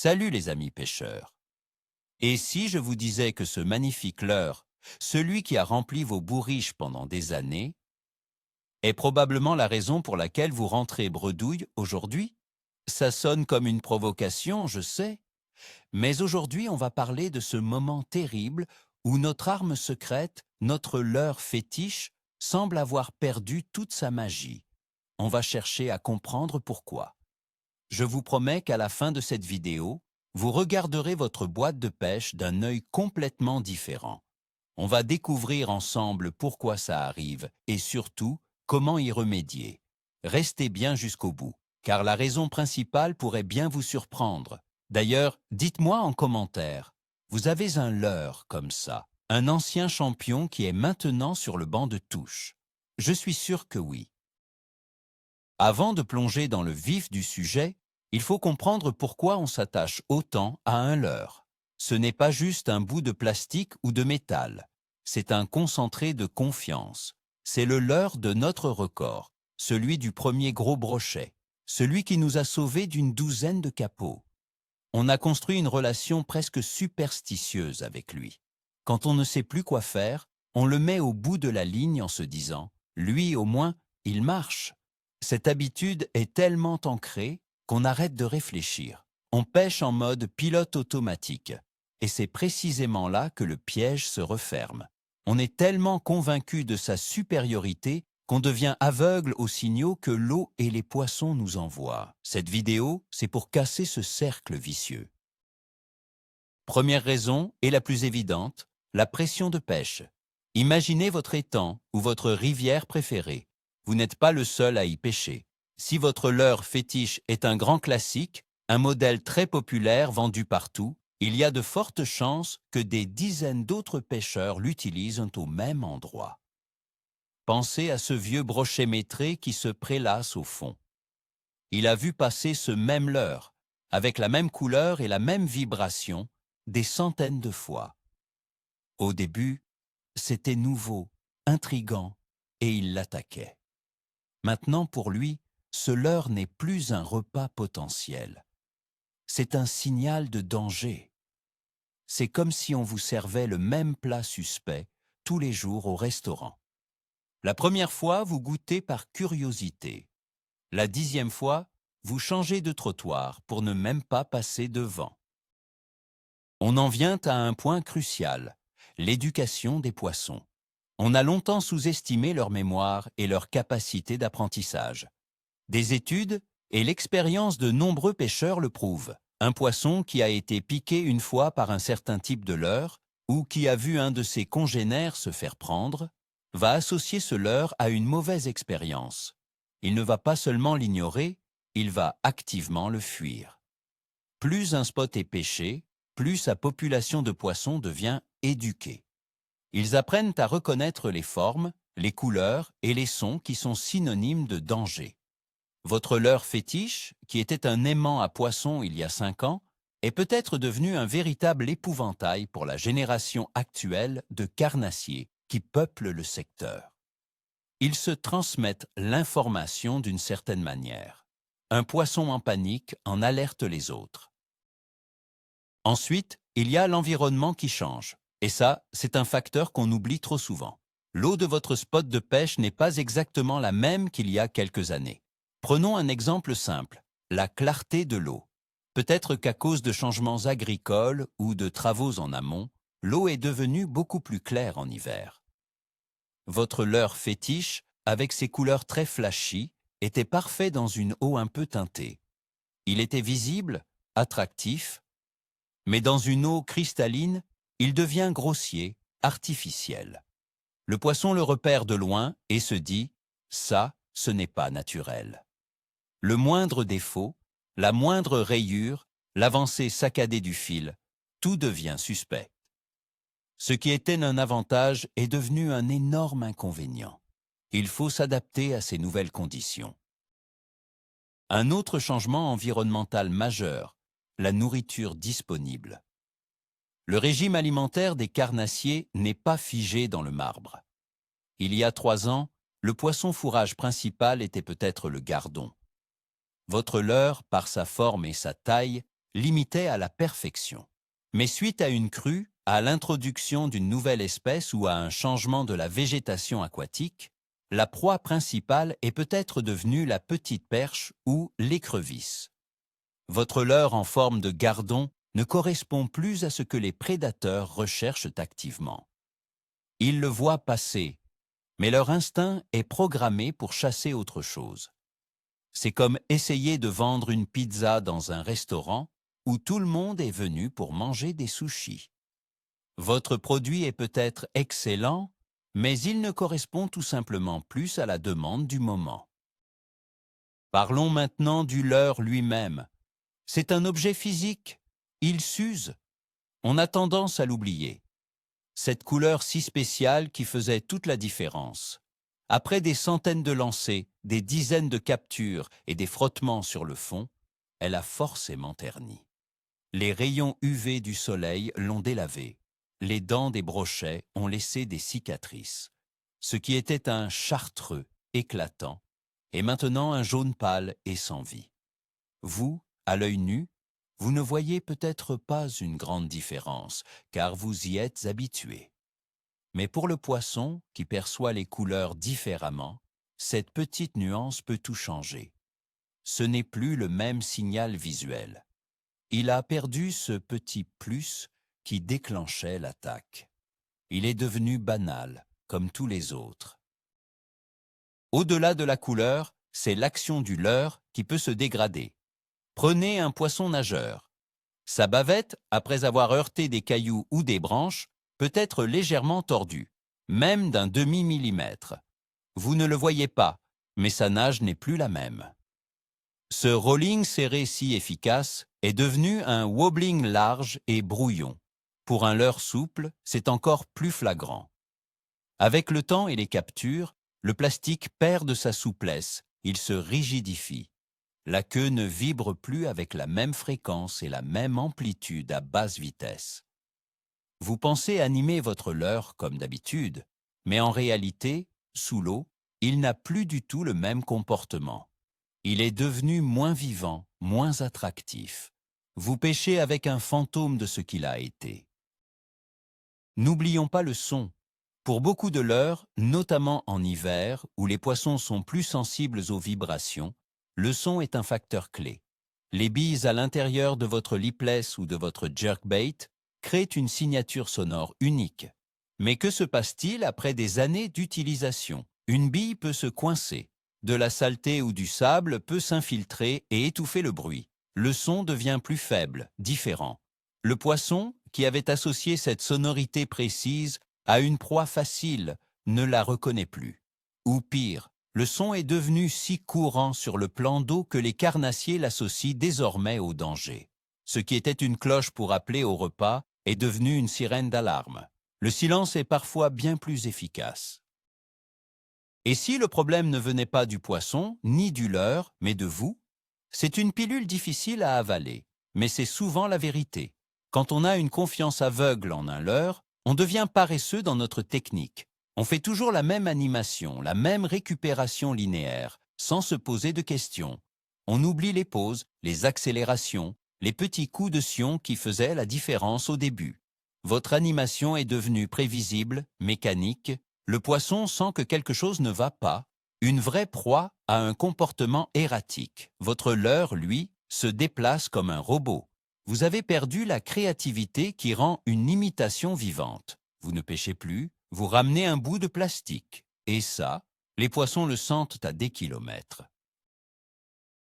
Salut les amis pêcheurs. Et si je vous disais que ce magnifique leurre, celui qui a rempli vos bourriches pendant des années, est probablement la raison pour laquelle vous rentrez bredouille aujourd'hui? Ça sonne comme une provocation, je sais, mais aujourd'hui on va parler de ce moment terrible où notre arme secrète, notre leurre fétiche, semble avoir perdu toute sa magie. On va chercher à comprendre pourquoi. Je vous promets qu'à la fin de cette vidéo, vous regarderez votre boîte de pêche d'un œil complètement différent. On va découvrir ensemble pourquoi ça arrive et surtout comment y remédier. Restez bien jusqu'au bout, car la raison principale pourrait bien vous surprendre. D'ailleurs, dites-moi en commentaire, vous avez un leurre comme ça, un ancien champion qui est maintenant sur le banc de touche? Je suis sûr que oui. Avant de plonger dans le vif du sujet, il faut comprendre pourquoi on s'attache autant à un leurre. Ce n'est pas juste un bout de plastique ou de métal, c'est un concentré de confiance. C'est le leurre de notre record, celui du premier gros brochet, celui qui nous a sauvés d'une douzaine de capots. On a construit une relation presque superstitieuse avec lui. Quand on ne sait plus quoi faire, on le met au bout de la ligne en se disant « lui au moins, il marche ». Cette habitude est tellement ancrée qu'on arrête de réfléchir. On pêche en mode pilote automatique. Et c'est précisément là que le piège se referme. On est tellement convaincu de sa supériorité qu'on devient aveugle aux signaux que l'eau et les poissons nous envoient. Cette vidéo, c'est pour casser ce cercle vicieux. Première raison, et la plus évidente, la pression de pêche. Imaginez votre étang ou votre rivière préférée. Vous n'êtes pas le seul à y pêcher. Si votre leurre fétiche est un grand classique, un modèle très populaire vendu partout, il y a de fortes chances que des dizaines d'autres pêcheurs l'utilisent au même endroit. Pensez à ce vieux brochet métré qui se prélasse au fond. Il a vu passer ce même leurre, avec la même couleur et la même vibration, des centaines de fois. Au début, c'était nouveau, intriguant, et il l'attaquait. Maintenant, pour lui, ce leurre n'est plus un repas potentiel. C'est un signal de danger. C'est comme si on vous servait le même plat suspect tous les jours au restaurant. La première fois, vous goûtez par curiosité. La 10e fois, vous changez de trottoir pour ne même pas passer devant. On en vient à un point crucial, l'éducation des poissons. On a longtemps sous-estimé leur mémoire et leur capacité d'apprentissage. Des études et l'expérience de nombreux pêcheurs le prouvent. Un poisson qui a été piqué une fois par un certain type de leurre ou qui a vu un de ses congénères se faire prendre, va associer ce leurre à une mauvaise expérience. Il ne va pas seulement l'ignorer, il va activement le fuir. Plus un spot est pêché, plus sa population de poissons devient éduquée. Ils apprennent à reconnaître les formes, les couleurs et les sons qui sont synonymes de danger. Votre leurre fétiche, qui était un aimant à poissons il y a 5 ans, est peut-être devenu un véritable épouvantail pour la génération actuelle de carnassiers qui peuplent le secteur. Ils se transmettent l'information d'une certaine manière. Un poisson en panique en alerte les autres. Ensuite, il y a l'environnement qui change. Et ça, c'est un facteur qu'on oublie trop souvent. L'eau de votre spot de pêche n'est pas exactement la même qu'il y a quelques années. Prenons un exemple simple, la clarté de l'eau. Peut-être qu'à cause de changements agricoles ou de travaux en amont, l'eau est devenue beaucoup plus claire en hiver. Votre leurre fétiche, avec ses couleurs très flashy, était parfait dans une eau un peu teintée. Il était visible, attractif, mais dans une eau cristalline, il devient grossier, artificiel. Le poisson le repère de loin et se dit « ça, ce n'est pas naturel ». Le moindre défaut, la moindre rayure, l'avancée saccadée du fil, tout devient suspect. Ce qui était un avantage est devenu un énorme inconvénient. Il faut s'adapter à ces nouvelles conditions. Un autre changement environnemental majeur, la nourriture disponible. Le régime alimentaire des carnassiers n'est pas figé dans le marbre. Il y a 3 ans, le poisson fourrage principal était peut-être le gardon. Votre leurre, par sa forme et sa taille, l'imitait à la perfection. Mais suite à une crue, à l'introduction d'une nouvelle espèce ou à un changement de la végétation aquatique, la proie principale est peut-être devenue la petite perche ou l'écrevisse. Votre leurre en forme de gardon ne correspond plus à ce que les prédateurs recherchent activement. Ils le voient passer, mais leur instinct est programmé pour chasser autre chose. C'est comme essayer de vendre une pizza dans un restaurant où tout le monde est venu pour manger des sushis. Votre produit est peut-être excellent, mais il ne correspond tout simplement plus à la demande du moment. Parlons maintenant du leurre lui-même. C'est un objet physique. Il s'use. On a tendance à l'oublier. Cette couleur si spéciale qui faisait toute la différence. Après des centaines de lancers, des dizaines de captures et des frottements sur le fond, elle a forcément terni. Les rayons UV du soleil l'ont délavé. Les dents des brochets ont laissé des cicatrices. Ce qui était un chartreux éclatant est maintenant un jaune pâle et sans vie. Vous, à l'œil nu, vous ne voyez peut-être pas une grande différence, car vous y êtes habitué. Mais pour le poisson, qui perçoit les couleurs différemment, cette petite nuance peut tout changer. Ce n'est plus le même signal visuel. Il a perdu ce petit plus qui déclenchait l'attaque. Il est devenu banal, comme tous les autres. Au-delà de la couleur, c'est l'action du leurre qui peut se dégrader. Prenez un poisson nageur. Sa bavette, après avoir heurté des cailloux ou des branches, peut être légèrement tordue, même d'un demi-millimètre. Vous ne le voyez pas, mais sa nage n'est plus la même. Ce rolling serré si efficace est devenu un wobbling large et brouillon. Pour un leurre souple, c'est encore plus flagrant. Avec le temps et les captures, le plastique perd de sa souplesse, il se rigidifie. La queue ne vibre plus avec la même fréquence et la même amplitude à basse vitesse. Vous pensez animer votre leurre comme d'habitude, mais en réalité, sous l'eau, il n'a plus du tout le même comportement. Il est devenu moins vivant, moins attractif. Vous pêchez avec un fantôme de ce qu'il a été. N'oublions pas le son. Pour beaucoup de leurres, notamment en hiver, où les poissons sont plus sensibles aux vibrations, le son est un facteur clé. Les billes à l'intérieur de votre lipless ou de votre jerkbait créent une signature sonore unique. Mais que se passe-t-il après des années d'utilisation? Une bille peut se coincer. De la saleté ou du sable peut s'infiltrer et étouffer le bruit. Le son devient plus faible, différent. Le poisson, qui avait associé cette sonorité précise à une proie facile, ne la reconnaît plus. Ou pire, le son est devenu si courant sur le plan d'eau que les carnassiers l'associent désormais au danger. Ce qui était une cloche pour appeler au repas est devenu une sirène d'alarme. Le silence est parfois bien plus efficace. Et si le problème ne venait pas du poisson, ni du leurre, mais de vous? C'est une pilule difficile à avaler, mais c'est souvent la vérité. Quand on a une confiance aveugle en un leurre, on devient paresseux dans notre technique. On fait toujours la même animation, la même récupération linéaire, sans se poser de questions. On oublie les pauses, les accélérations, les petits coups de sion qui faisaient la différence au début. Votre animation est devenue prévisible, mécanique. Le poisson sent que quelque chose ne va pas. Une vraie proie a un comportement erratique. Votre leurre, lui, se déplace comme un robot. Vous avez perdu la créativité qui rend une imitation vivante. Vous ne pêchez plus, vous ramenez un bout de plastique. Et ça, les poissons le sentent à des kilomètres.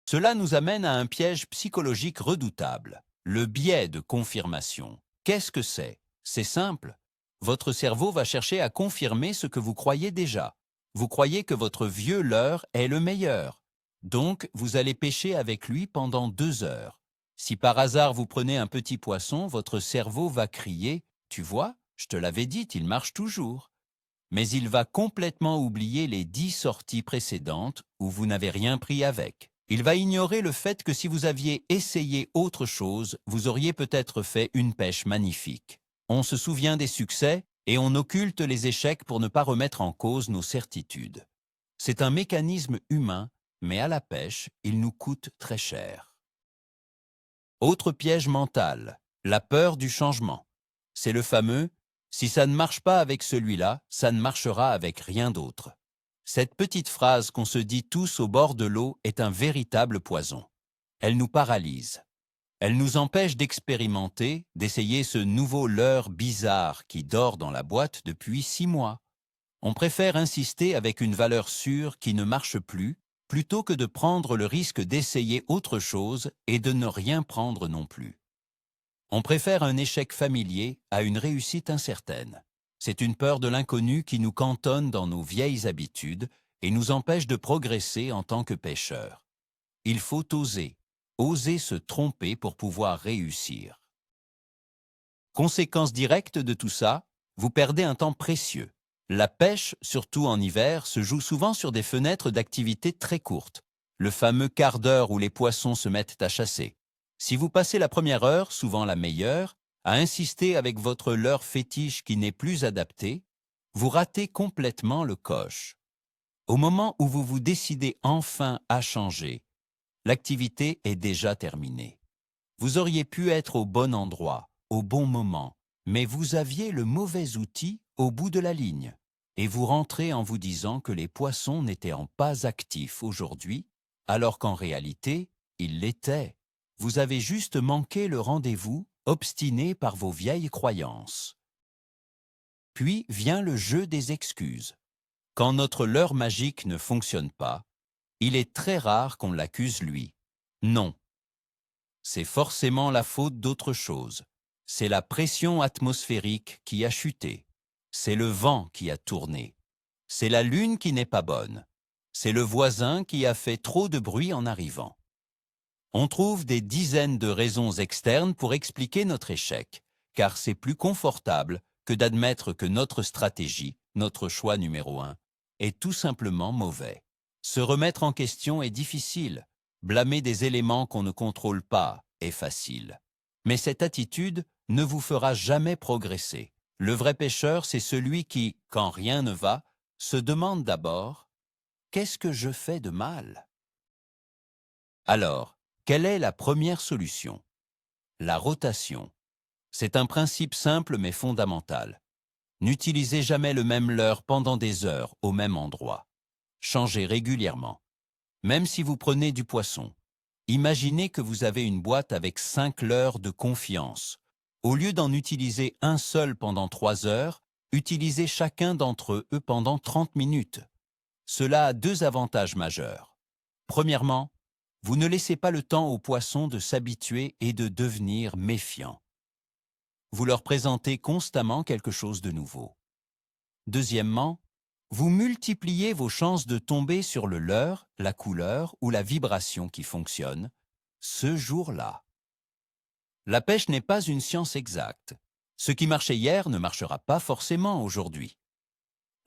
Cela nous amène à un piège psychologique redoutable, le biais de confirmation. Qu'est-ce que c'est? C'est simple. Votre cerveau va chercher à confirmer ce que vous croyez déjà. Vous croyez que votre vieux leurre est le meilleur. Donc, vous allez pêcher avec lui pendant 2 heures. Si par hasard vous prenez un petit poisson, votre cerveau va crier « Tu vois, je te l'avais dit, il marche toujours ». Mais il va complètement oublier les 10 sorties précédentes où vous n'avez rien pris avec. Il va ignorer le fait que si vous aviez essayé autre chose, vous auriez peut-être fait une pêche magnifique. On se souvient des succès et on occulte les échecs pour ne pas remettre en cause nos certitudes. C'est un mécanisme humain, mais à la pêche, il nous coûte très cher. Autre piège mental, la peur du changement. C'est le fameux « si ça ne marche pas avec celui-là, ça ne marchera avec rien d'autre ». Cette petite phrase qu'on se dit tous au bord de l'eau est un véritable poison. Elle nous paralyse. Elle nous empêche d'expérimenter, d'essayer ce nouveau leurre bizarre qui dort dans la boîte depuis 6 mois. On préfère insister avec une valeur sûre qui ne marche plus, plutôt que de prendre le risque d'essayer autre chose et de ne rien prendre non plus. On préfère un échec familier à une réussite incertaine. C'est une peur de l'inconnu qui nous cantonne dans nos vieilles habitudes et nous empêche de progresser en tant que pêcheurs. Il faut oser se tromper pour pouvoir réussir. Conséquence directe de tout ça, vous perdez un temps précieux. La pêche, surtout en hiver, se joue souvent sur des fenêtres d'activité très courtes, le fameux quart d'heure où les poissons se mettent à chasser. Si vous passez la première heure, souvent la meilleure, à insister avec votre leurre fétiche qui n'est plus adapté, vous ratez complètement le coche. Au moment où vous vous décidez enfin à changer, l'activité est déjà terminée. Vous auriez pu être au bon endroit, au bon moment, mais vous aviez le mauvais outil au bout de la ligne. Et vous rentrez en vous disant que les poissons n'étaient pas actifs aujourd'hui, alors qu'en réalité, ils l'étaient. Vous avez juste manqué le rendez-vous, obstiné par vos vieilles croyances. Puis vient le jeu des excuses. Quand notre leurre magique ne fonctionne pas, il est très rare qu'on l'accuse lui. Non. C'est forcément la faute d'autre chose. C'est la pression atmosphérique qui a chuté. C'est le vent qui a tourné. C'est la lune qui n'est pas bonne. C'est le voisin qui a fait trop de bruit en arrivant. On trouve des dizaines de raisons externes pour expliquer notre échec, car c'est plus confortable que d'admettre que notre stratégie, notre choix numéro 1, est tout simplement mauvais. Se remettre en question est difficile. Blâmer des éléments qu'on ne contrôle pas est facile. Mais cette attitude ne vous fera jamais progresser. Le vrai pêcheur, c'est celui qui, quand rien ne va, se demande d'abord « Qu'est-ce que je fais de mal ?» Alors, quelle est la première solution? La rotation. C'est un principe simple mais fondamental. N'utilisez jamais le même leurre pendant des heures au même endroit. Changez régulièrement. Même si vous prenez du poisson, imaginez que vous avez une boîte avec 5 leurres de confiance. Au lieu d'en utiliser un seul pendant 3 heures, utilisez chacun d'entre eux pendant 30 minutes. Cela a 2 avantages majeurs. Premièrement, vous ne laissez pas le temps aux poissons de s'habituer et de devenir méfiants. Vous leur présentez constamment quelque chose de nouveau. Deuxièmement, vous multipliez vos chances de tomber sur le leurre, la couleur ou la vibration qui fonctionne ce jour-là. La pêche n'est pas une science exacte. Ce qui marchait hier ne marchera pas forcément aujourd'hui.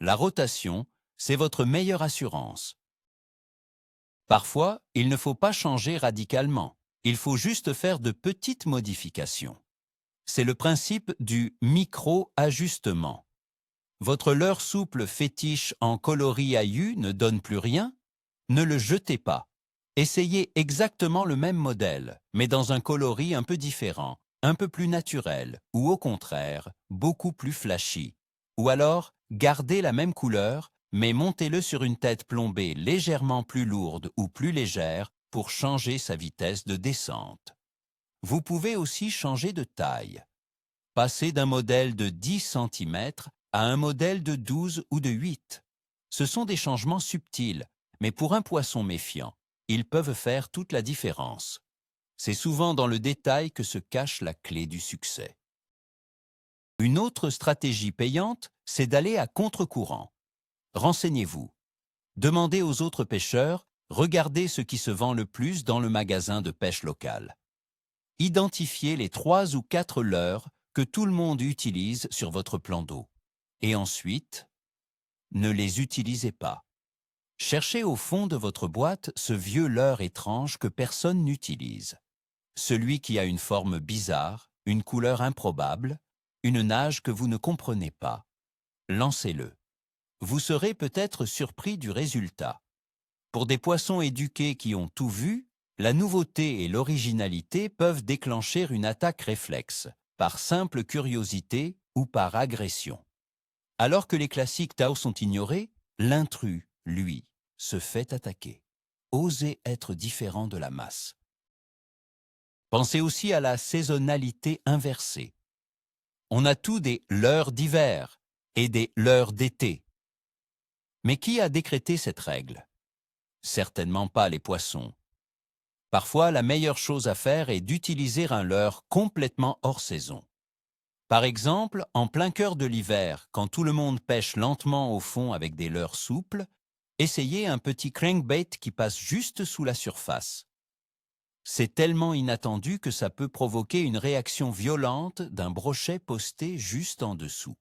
La rotation, c'est votre meilleure assurance. Parfois, il ne faut pas changer radicalement. Il faut juste faire de petites modifications. C'est le principe du micro-ajustement. Votre leurre souple fétiche en coloris aillu ne donne plus rien? Ne le jetez pas. Essayez exactement le même modèle, mais dans un coloris un peu différent, un peu plus naturel, ou au contraire, beaucoup plus flashy. Ou alors, gardez la même couleur, mais montez-le sur une tête plombée légèrement plus lourde ou plus légère pour changer sa vitesse de descente. Vous pouvez aussi changer de taille. Passer d'un modèle de 10 cm à un modèle de 12 ou de 8. Ce sont des changements subtils, mais pour un poisson méfiant, ils peuvent faire toute la différence. C'est souvent dans le détail que se cache la clé du succès. Une autre stratégie payante, c'est d'aller à contre-courant. Renseignez-vous. Demandez aux autres pêcheurs, regardez ce qui se vend le plus dans le magasin de pêche local. Identifiez les 3 ou 4 leurres que tout le monde utilise sur votre plan d'eau. Et ensuite, ne les utilisez pas. Cherchez au fond de votre boîte ce vieux leurre étrange que personne n'utilise. Celui qui a une forme bizarre, une couleur improbable, une nage que vous ne comprenez pas. Lancez-le. Vous serez peut-être surpris du résultat. Pour des poissons éduqués qui ont tout vu, la nouveauté et l'originalité peuvent déclencher une attaque réflexe, par simple curiosité ou par agression. Alors que les classiques Tao sont ignorés, l'intrus, lui, se fait attaquer. Osez être différent de la masse. Pensez aussi à la saisonnalité inversée. On a tous des leurres d'hiver et des leurres d'été. Mais qui a décrété cette règle? Certainement pas les poissons. Parfois, la meilleure chose à faire est d'utiliser un leurre complètement hors saison. Par exemple, en plein cœur de l'hiver, quand tout le monde pêche lentement au fond avec des leurres souples, essayez un petit crankbait qui passe juste sous la surface. C'est tellement inattendu que ça peut provoquer une réaction violente d'un brochet posté juste en dessous.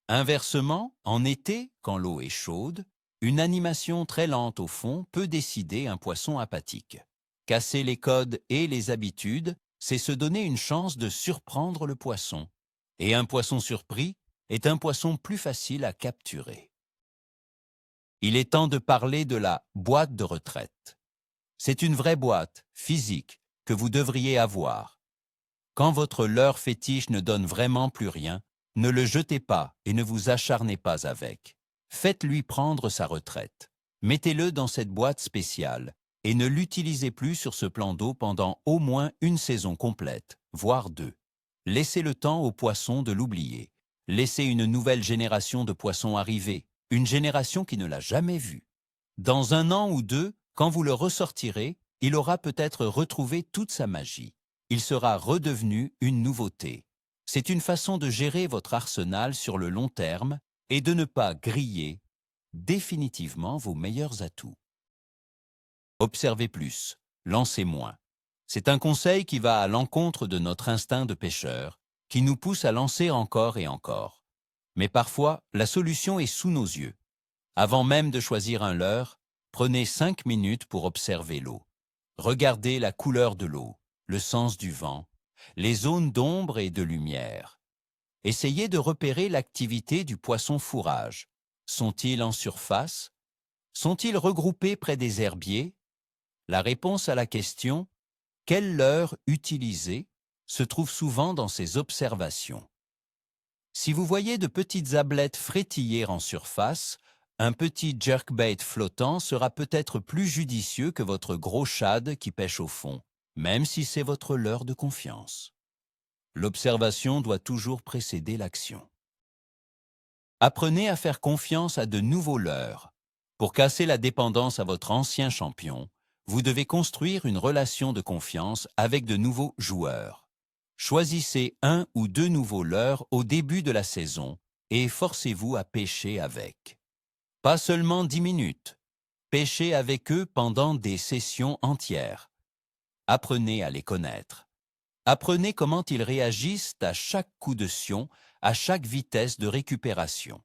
Inversement, en été, quand l'eau est chaude, une animation très lente au fond peut décider un poisson apathique. Casser les codes et les habitudes, c'est se donner une chance de surprendre le poisson. Et un poisson surpris est un poisson plus facile à capturer. Il est temps de parler de la boîte de retraite. C'est une vraie boîte, physique, que vous devriez avoir. Quand votre leurre fétiche ne donne vraiment plus rien, ne le jetez pas et ne vous acharnez pas avec. Faites-lui prendre sa retraite. Mettez-le dans cette boîte spéciale et ne l'utilisez plus sur ce plan d'eau pendant au moins une saison complète, voire 2. Laissez le temps aux poissons de l'oublier. Laissez une nouvelle génération de poissons arriver, une génération qui ne l'a jamais vu. Dans 1 an ou 2, quand vous le ressortirez, il aura peut-être retrouvé toute sa magie. Il sera redevenu une nouveauté. C'est une façon de gérer votre arsenal sur le long terme et de ne pas griller définitivement vos meilleurs atouts. Observez plus, lancez moins. C'est un conseil qui va à l'encontre de notre instinct de pêcheur, qui nous pousse à lancer encore et encore. Mais parfois, la solution est sous nos yeux. Avant même de choisir un leurre, prenez 5 minutes pour observer l'eau. Regardez la couleur de l'eau, le sens du vent, les zones d'ombre et de lumière. Essayez de repérer l'activité du poisson fourrage. Sont-ils en surface? Sont-ils regroupés près des herbiers? La réponse à la question « Quelle leurre utiliser ?» se trouve souvent dans ces observations. Si vous voyez de petites ablettes frétiller en surface, un petit jerkbait flottant sera peut-être plus judicieux que votre gros shad qui pêche au fond, même si c'est votre leurre de confiance. L'observation doit toujours précéder l'action. Apprenez à faire confiance à de nouveaux leurres. Pour casser la dépendance à votre ancien champion, vous devez construire une relation de confiance avec de nouveaux joueurs. Choisissez 1 ou 2 nouveaux leurres au début de la saison et forcez-vous à pêcher avec. Pas seulement 10 minutes. Pêchez avec eux pendant des sessions entières. Apprenez à les connaître. Apprenez comment ils réagissent à chaque coup de sion, à chaque vitesse de récupération.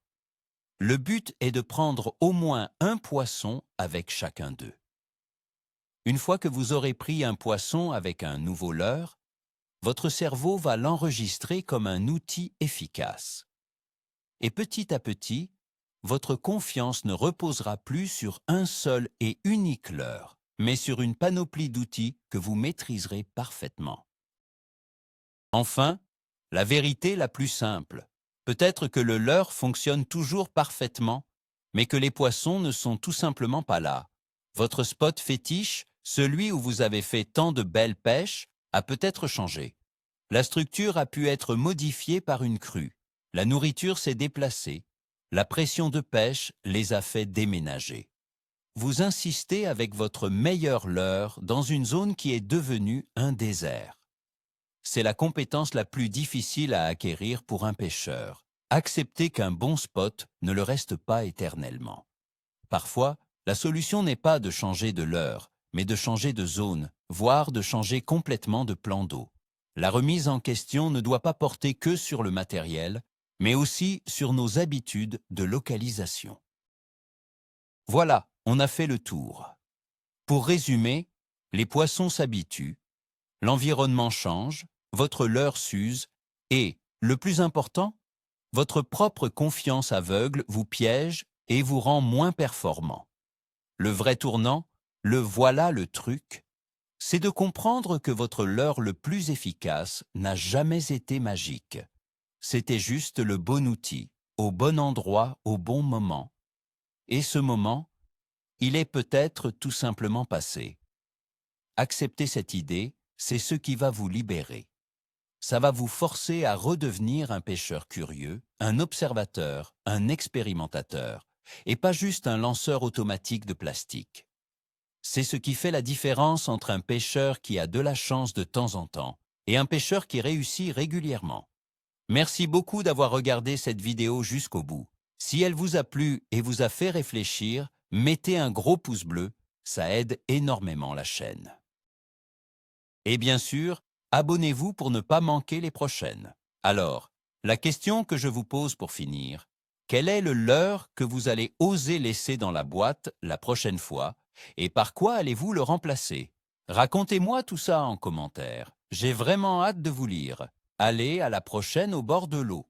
Le but est de prendre au moins un poisson avec chacun d'eux. Une fois que vous aurez pris un poisson avec un nouveau leurre, votre cerveau va l'enregistrer comme un outil efficace. Et petit à petit, votre confiance ne reposera plus sur un seul et unique leurre, mais sur une panoplie d'outils que vous maîtriserez parfaitement. Enfin, la vérité la plus simple, peut-être que le leurre fonctionne toujours parfaitement, mais que les poissons ne sont tout simplement pas là. Votre spot fétiche, celui où vous avez fait tant de belles pêches, a peut-être changé. La structure a pu être modifiée par une crue. La nourriture s'est déplacée. La pression de pêche les a fait déménager. Vous insistez avec votre meilleur leurre dans une zone qui est devenue un désert. C'est la compétence la plus difficile à acquérir pour un pêcheur. Accepter qu'un bon spot ne le reste pas éternellement. Parfois, la solution n'est pas de changer de leurre, mais de changer de zone, voire de changer complètement de plan d'eau. La remise en question ne doit pas porter que sur le matériel, mais aussi sur nos habitudes de localisation. Voilà, on a fait le tour. Pour résumer, les poissons s'habituent, l'environnement change, votre leurre s'use et, le plus important, votre propre confiance aveugle vous piège et vous rend moins performant. Le vrai tournant, le voilà le truc, c'est de comprendre que votre leurre le plus efficace n'a jamais été magique. C'était juste le bon outil, au bon endroit, au bon moment. Et ce moment, il est peut-être tout simplement passé. Accepter cette idée, c'est ce qui va vous libérer. Ça va vous forcer à redevenir un pêcheur curieux, un observateur, un expérimentateur, et pas juste un lanceur automatique de plastique. C'est ce qui fait la différence entre un pêcheur qui a de la chance de temps en temps et un pêcheur qui réussit régulièrement. Merci beaucoup d'avoir regardé cette vidéo jusqu'au bout. Si elle vous a plu et vous a fait réfléchir, mettez un gros pouce bleu, ça aide énormément la chaîne. Et bien sûr, abonnez-vous pour ne pas manquer les prochaines. Alors, la question que je vous pose pour finir, quel est le leurre que vous allez oser laisser dans la boîte la prochaine fois et par quoi allez-vous le remplacer? Racontez-moi tout ça en commentaire. J'ai vraiment hâte de vous lire. Allez, à la prochaine au bord de l'eau.